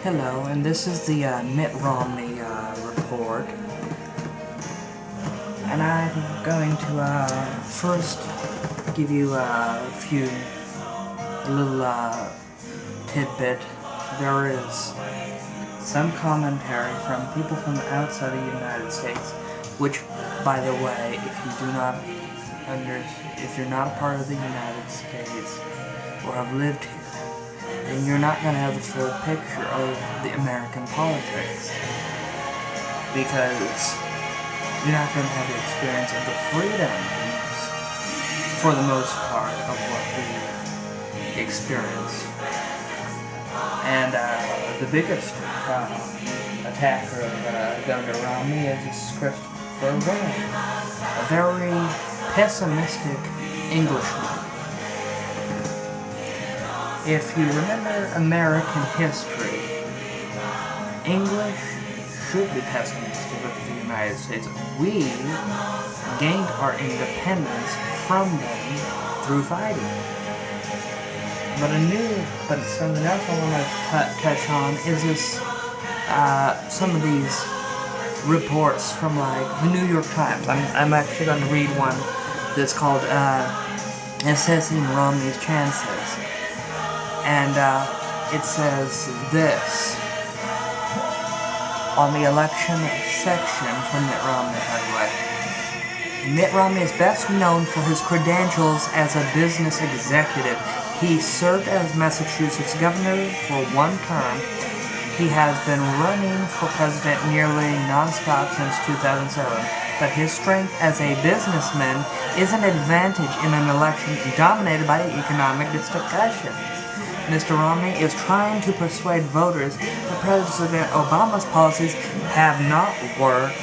Hello, and this is the Mitt Romney Report, and I'm going to first give you a little tidbit. There is some commentary from people from outside the United States, which, by the way, if you're not a part of the United States or have lived here, then you're not going to have the full picture of the American politics, because you're not going to have the experience of the freedoms, for the most part, of what we experience. And the biggest attacker of Governor Romney is Christopher Wray, a very pessimistic Englishman. If you remember American history, English should be pessimistic with the United States. We gained our independence from them through fighting. But something else I want to touch on is this, some of these reports from like the New York Times. I'm actually going to read one that's called Assessing Romney's Chances. And it says this on the election section from Mitt Romney, by the way. Mitt Romney is best known for his credentials as a business executive. He served as Massachusetts governor for one term. He has been running for president nearly nonstop since 2007. But his strength as a businessman is an advantage in an election dominated by economic discussions. Mr. Romney is trying to persuade voters that President Obama's policies have not worked,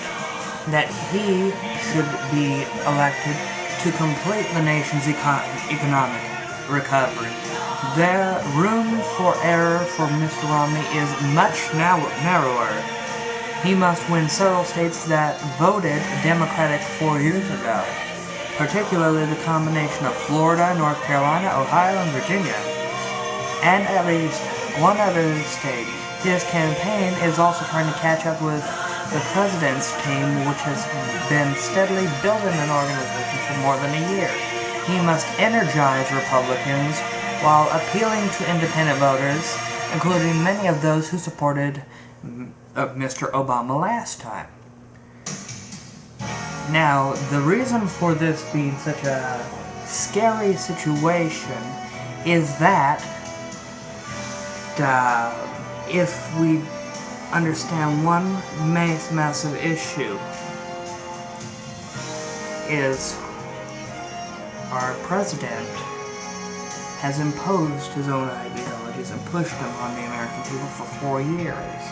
that he should be elected to complete the nation's economic recovery. The room for error for Mr. Romney is much narrower. He must win several states that voted Democratic 4 years ago, particularly the combination of Florida, North Carolina, Ohio, and Virginia, and at least one other state. His campaign is also trying to catch up with the president's team, which has been steadily building an organization for more than a year. He must energize Republicans while appealing to independent voters, including many of those who supported Mr. Obama last time. Now, the reason for this being such a scary situation is that if we understand one massive issue, is our president has imposed his own ideologies and pushed them on the American people for 4 years.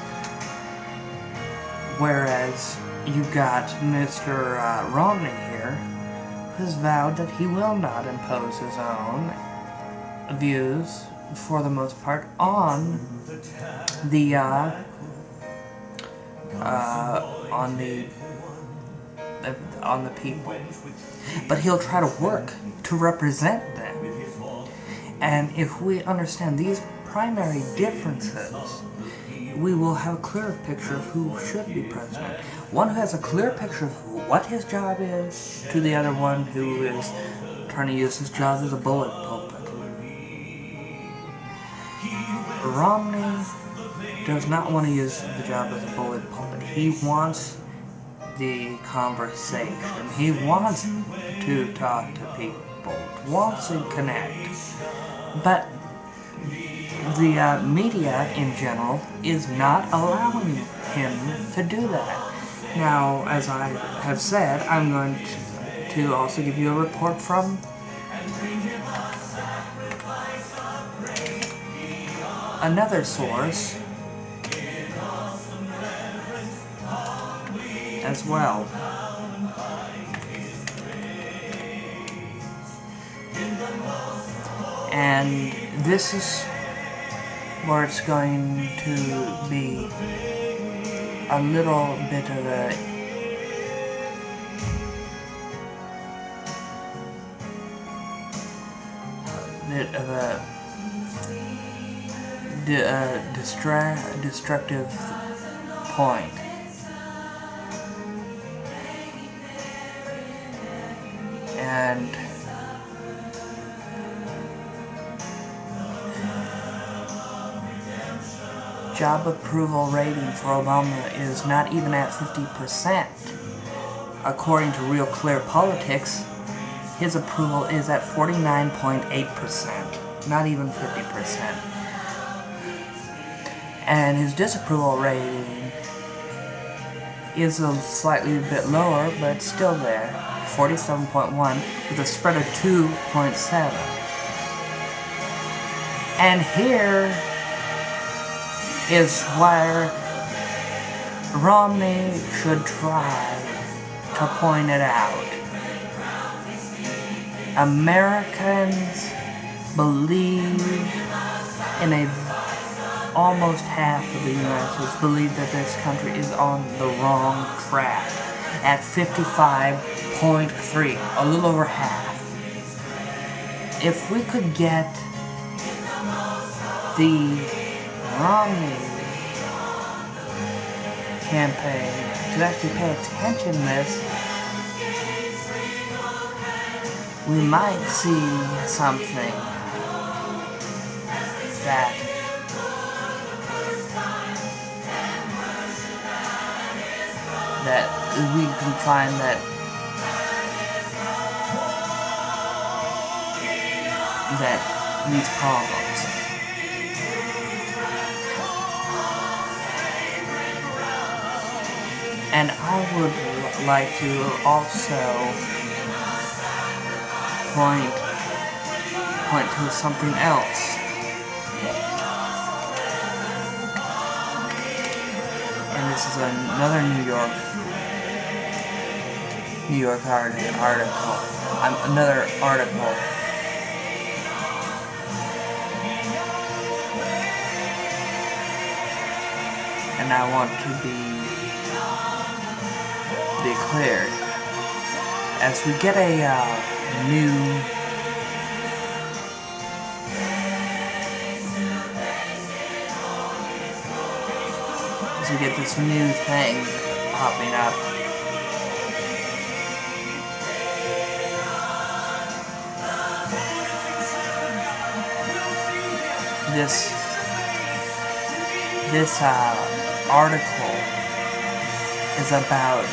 Whereas you got Mr. Romney here, who has vowed that he will not impose his own views, for the most part, on the people. But he'll try to work to represent them. And if we understand these primary differences, we will have a clearer picture of who should be president. One who has a clear picture of what his job is, to the other one who is trying to use his job as a bullet pulpit. Romney does not want to use the job as a bullet pulpit. He wants the conversation. He wants to talk to people, wants to connect. But the media in general is not allowing him to do that. Now, as I have said, I'm going to also give you a report from another source as well. And this is where it's going to be a little bit of a destructive point. And job approval rating for Obama is not even at 50%. According to Real Clear Politics, his approval is at 49.8%, not even 50%. And his disapproval rating is a slightly bit lower, but still there, 47.1, with a spread of 2.7. And here is where Romney should try to point it out. Americans believe almost half of the United States believe that this country is on the wrong track at 55.3, a little over half. If we could get the Romney campaign to actually pay attention to this, we might see something that we can find that these problems. And I would like to also point to something else. And this is another New York article. Another article. And I want to be declared as we get this new thing popping up. This article is about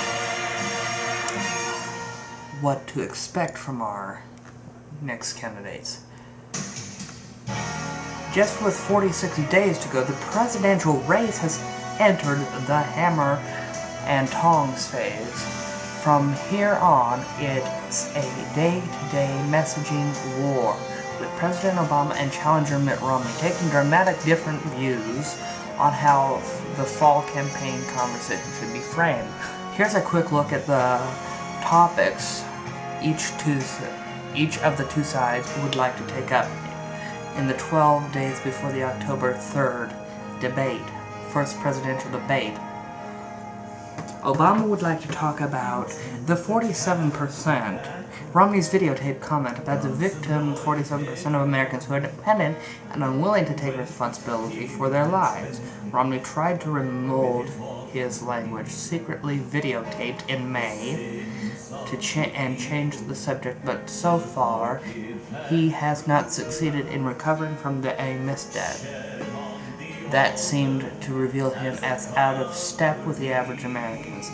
what to expect from our next candidates. Just with 46 days to go, the presidential race has entered the hammer and tongs phase. From here on, it's a day-to-day messaging war, with President Obama and challenger Mitt Romney taking dramatic different views on how the fall campaign conversation should be framed. Here's a quick look at the topics each of the two sides would like to take up in the 12 days before the October 3rd first presidential debate. Obama would like to talk about the 47%, Romney's videotape comment about the victim 47% of Americans who are dependent and unwilling to take responsibility for their lives. Romney tried to remold his language, secretly videotaped in May, and change the subject, but so far he has not succeeded in recovering from a misstep that seemed to reveal him as out of step with the average Americans.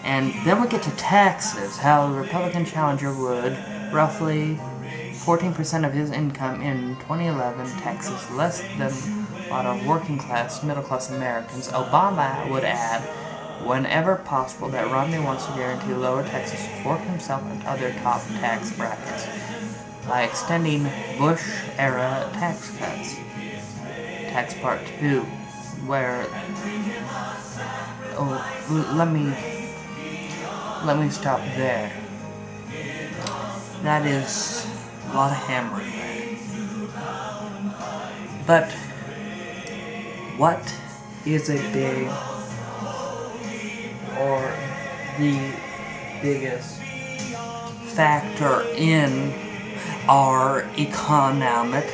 And then we get to taxes, how the Republican challenger would roughly 14% of his income in 2011, taxes less than a lot of working class, middle class Americans. Obama would add, whenever possible, that Romney wants to guarantee lower taxes for himself and other top tax brackets by extending Bush-era tax cuts. Tax Part 2, where, let me stop there. That is a lot of hammering there. But what is the biggest factor in our economic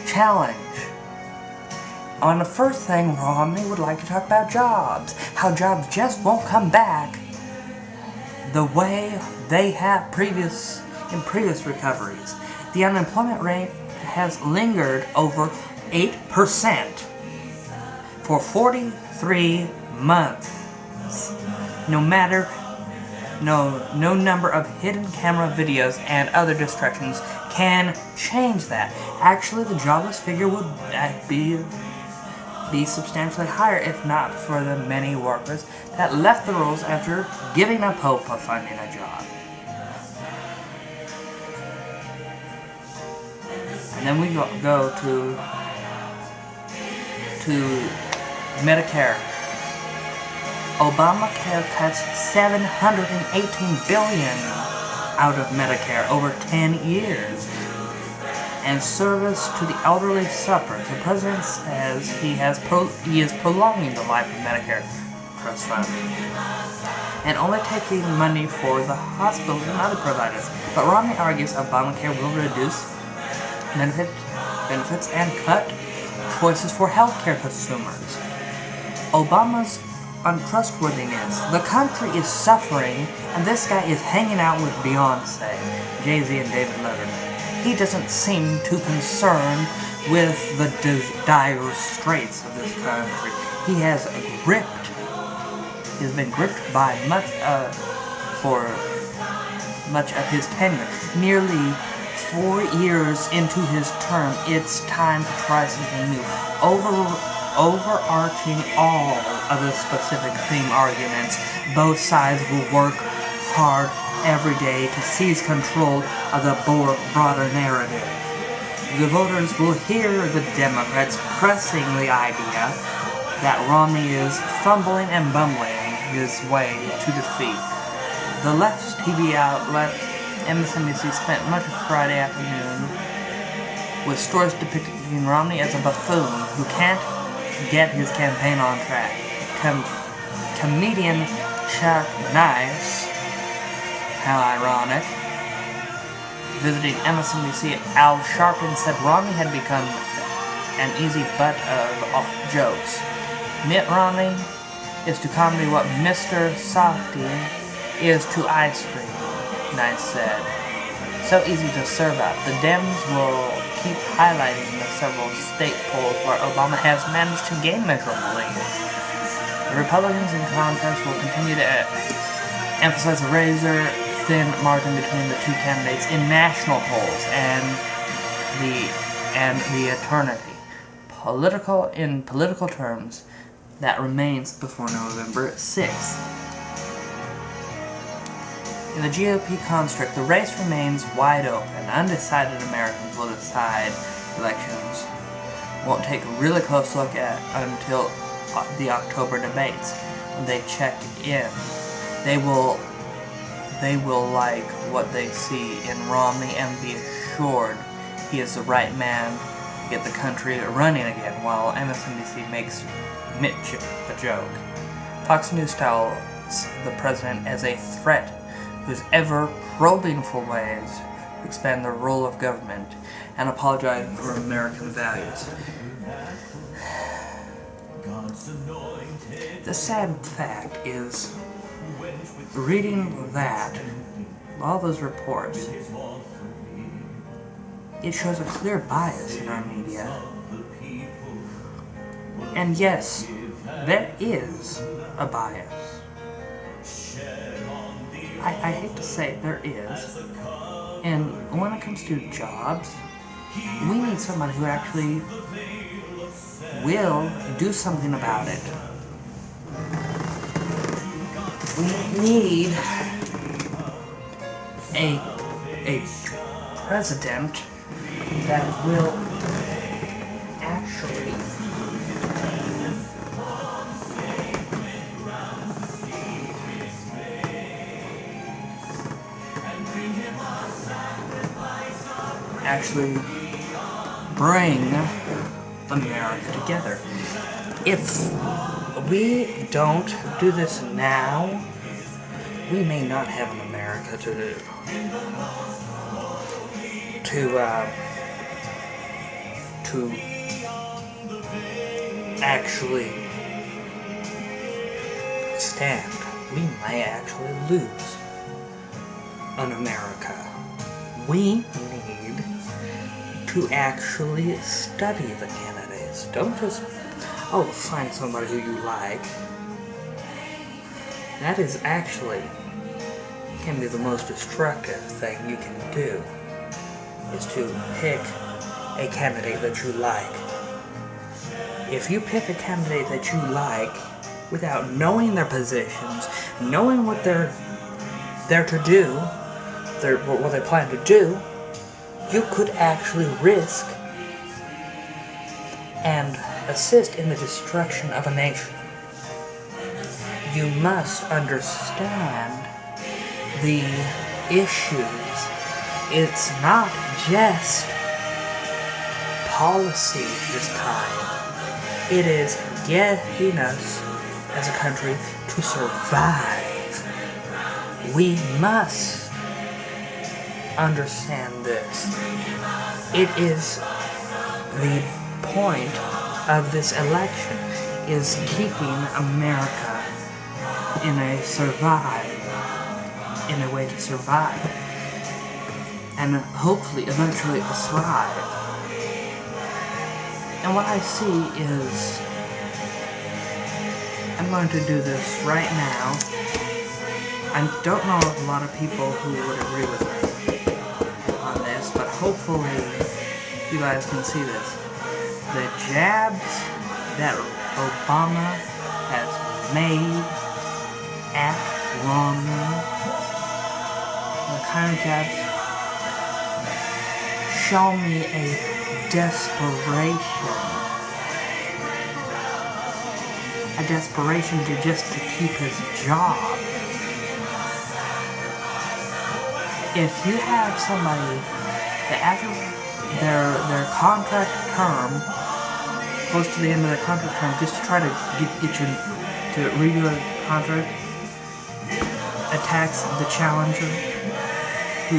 challenge? On the first thing, Romney would like to talk about jobs. How jobs just won't come back the way they have in previous recoveries. The unemployment rate has lingered over 8% for 43 months. No number of hidden camera videos and other distractions can change that. Actually, the jobless figure would be substantially higher if not for the many workers that left the rolls after giving up hope of finding a job. And then we go to Medicare. Obamacare cuts $718 billion out of Medicare over 10 years. And service to the elderly suffers. The president says he is prolonging the life of Medicare Trust Fund and only taking money for the hospitals and other providers. But Romney argues Obamacare will reduce benefits and cut choices for healthcare consumers. Obama's untrustworthiness. The country is suffering, and this guy is hanging out with Beyonce, Jay-Z, and David Letterman. He doesn't seem too concerned with the dire straits of this country. He has been gripped by for much of his tenure. Nearly 4 years into his term, it's time to try something new. Overarching all of the specific theme arguments, both sides will work hard every day to seize control of the broader narrative. The voters will hear the Democrats pressing the idea that Romney is fumbling and bumbling his way to defeat. The left's TV outlet MSNBC spent much of Friday afternoon with stories depicting Romney as a buffoon who can't get his campaign on track. Comedian Chuck Nice, how ironic, visiting MSNBC, Al Sharpton said Romney had become an easy butt of jokes. Mitt Romney is to comedy what Mr. Softy is to ice cream, Nice said. So easy to serve up. The Dems will keep highlighting the several state polls where Obama has managed to gain measurable leads. The Republicans, in contrast, will continue to emphasize the razor-thin margin between the two candidates in national polls and the eternity. In political terms, that remains before November 6th. In the GOP construct, the race remains wide open. Undecided Americans will decide elections. Won't take a really close look at until the October debates. When they check in, they will like what they see in Romney and be assured he is the right man to get the country running again, while MSNBC makes Mitch a joke. Fox News styles the president as a threat who's ever probing for ways to expand the role of government and apologize for American values. The sad fact is, reading that, all those reports, it shows a clear bias in our media. And yes, there is a bias. I hate to say it, there is. And when it comes to jobs, we need someone who actually will do something about it. We need a president that will actually bring America together. If we don't do this now, we may not have an America to actually stand. We may actually lose in America. We need to actually study the candidates. Don't just, find somebody who you like. That is actually, can be the most destructive thing you can do, is to pick a candidate that you like. If you pick a candidate that you like without knowing their positions, knowing what they're there to do, what they plan to do, you could actually risk and assist in the destruction of a nation. You must understand the issues. It's not just policy this time. It is getting us as a country to survive. We must understand this. It is the point of this election, is keeping America in a way to survive, and hopefully eventually thrive. And what I see is, I'm going to do this right now. I don't know a lot of people who would agree with me on this, but hopefully you guys can see this. The jabs that Obama has made at Romney, the kind of jabs, show me a desperation to keep his job. If you have somebody that after their contract term, close to the end of their contract term, just to try to get you to redo a contract, attacks the challenger who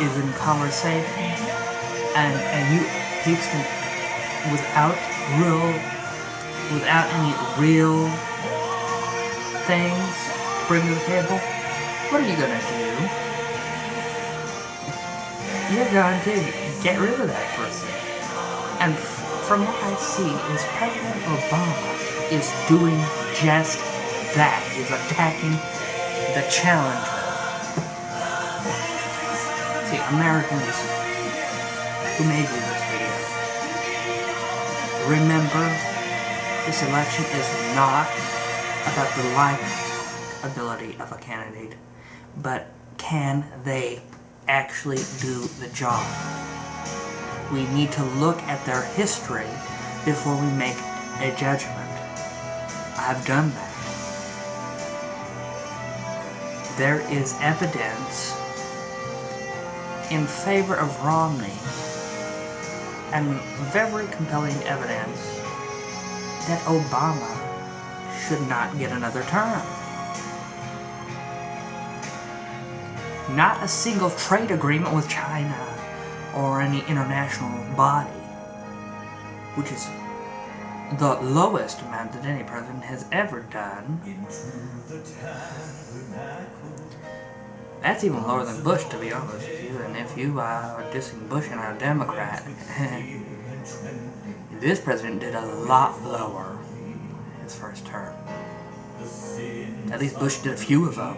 is in conversation, and you keeps him without any real things to bring to the table, what are you gonna do? You're going to get rid of that person. And from what I see, is President Obama is doing just that. He's attacking the challenger. See, Americans who may view this video, remember, this election is not about the likability of a candidate, but can they actually do the job? We need to look at their history before we make a judgment. I've done that. There is evidence in favor of Romney, and very compelling evidence that Obama should not get another term. Not a single trade agreement with China or any international body, which is the lowest amount that any president has ever done. That's even lower than Bush, to be honest with you. And if you are dissing Bush and are a Democrat, this president did a lot lower his first term. At least Bush did a few of them.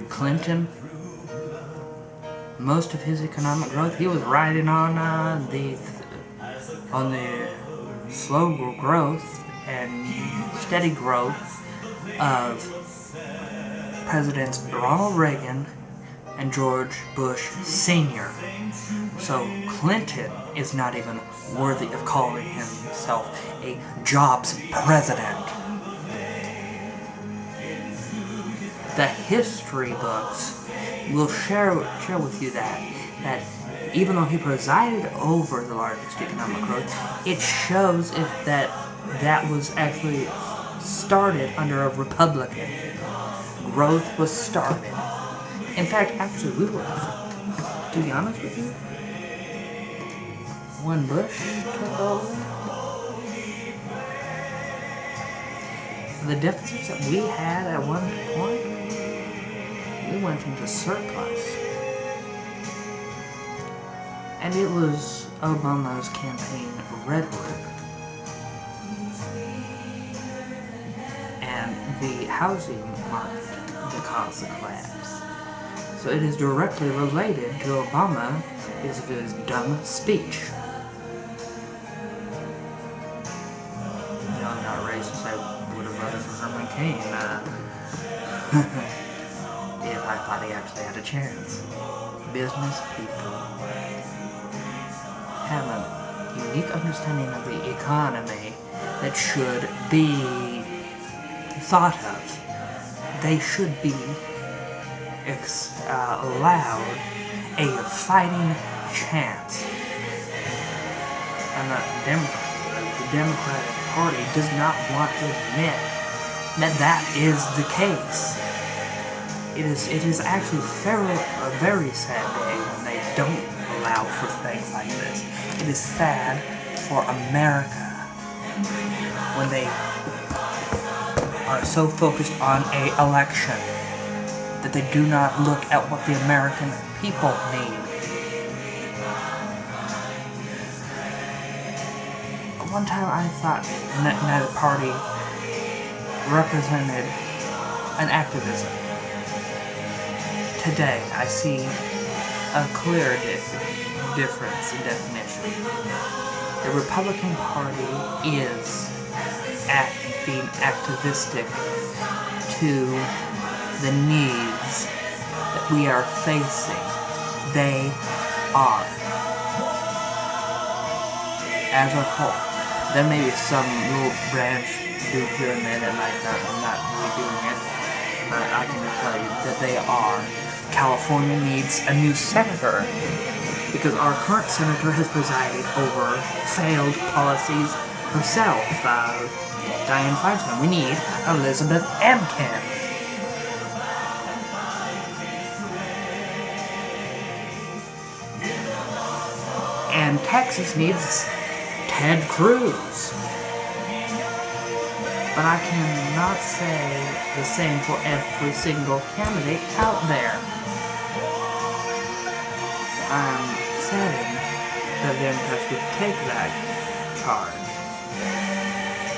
Clinton, most of his economic growth, he was riding on the slow growth and steady growth of Presidents Ronald Reagan and George Bush Sr. So Clinton is not even worthy of calling himself a jobs president. The history books will share with you that even though he presided over the largest economic growth, it shows that was actually started under a Republican. Growth was started. In fact, actually, to be honest with you, when Bush took over, the deficits that we had at one point, we went into surplus. And it was Obama's campaign rhetoric and the housing market that caused the collapse. So it is directly related to Obama because of his dumb speech. You know, I'm not racist. I would have voted for Herman Cain if I thought he actually had a chance. Business people have a unique understanding of the economy that should be thought of. They should be allowed a fighting chance. And the Democratic Party does not want to admit that that is the case. It is actually a very sad day when they don't allow for things like this. It is sad for America when they are so focused on an election that they do not look at what the American people need. One time I thought neither party represented an activism. Today I see a clear difference in definition. The Republican Party is being activistic to the needs that we are facing. They are. As a whole. There may be some little branch do here and there that might not really doing it, but I can tell you that they are. California needs a new senator because our current senator has presided over failed policies herself. Dianne Feinstein. We need Elizabeth Emkin. And Texas needs Ted Cruz. But I cannot say the same for every single candidate out there. I'm saddened that the Democrats would take that charge.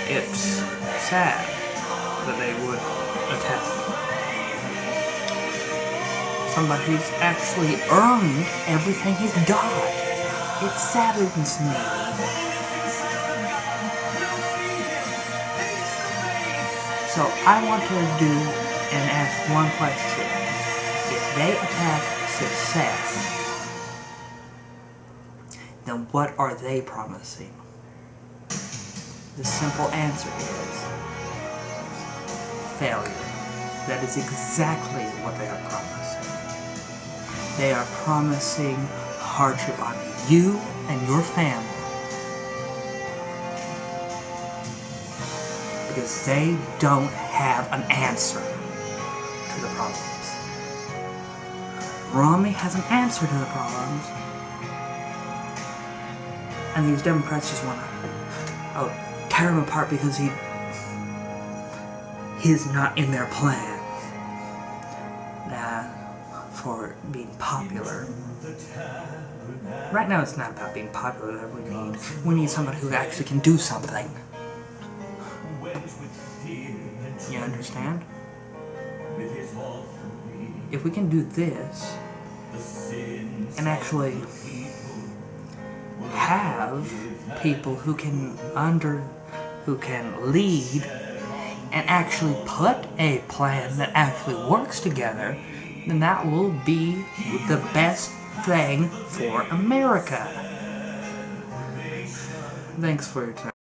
It's sad that they would attack somebody who's actually earned everything he's got. It saddens me. So I want to do and ask one question. If they attack success, then what are they promising? The simple answer is failure. That is exactly what they are promising. They are promising hardship on you and your family. Because they don't have an answer to the problems. Romney has an answer to the problems. And these Democrats just want to tear him apart because he's not in their plan. For being popular. Right now it's not about being popular that we need somebody who actually can do something. You understand? If we can do this and actually have people who can lead and actually put a plan that actually works together, then that will be the best thing for America. Thanks for your time.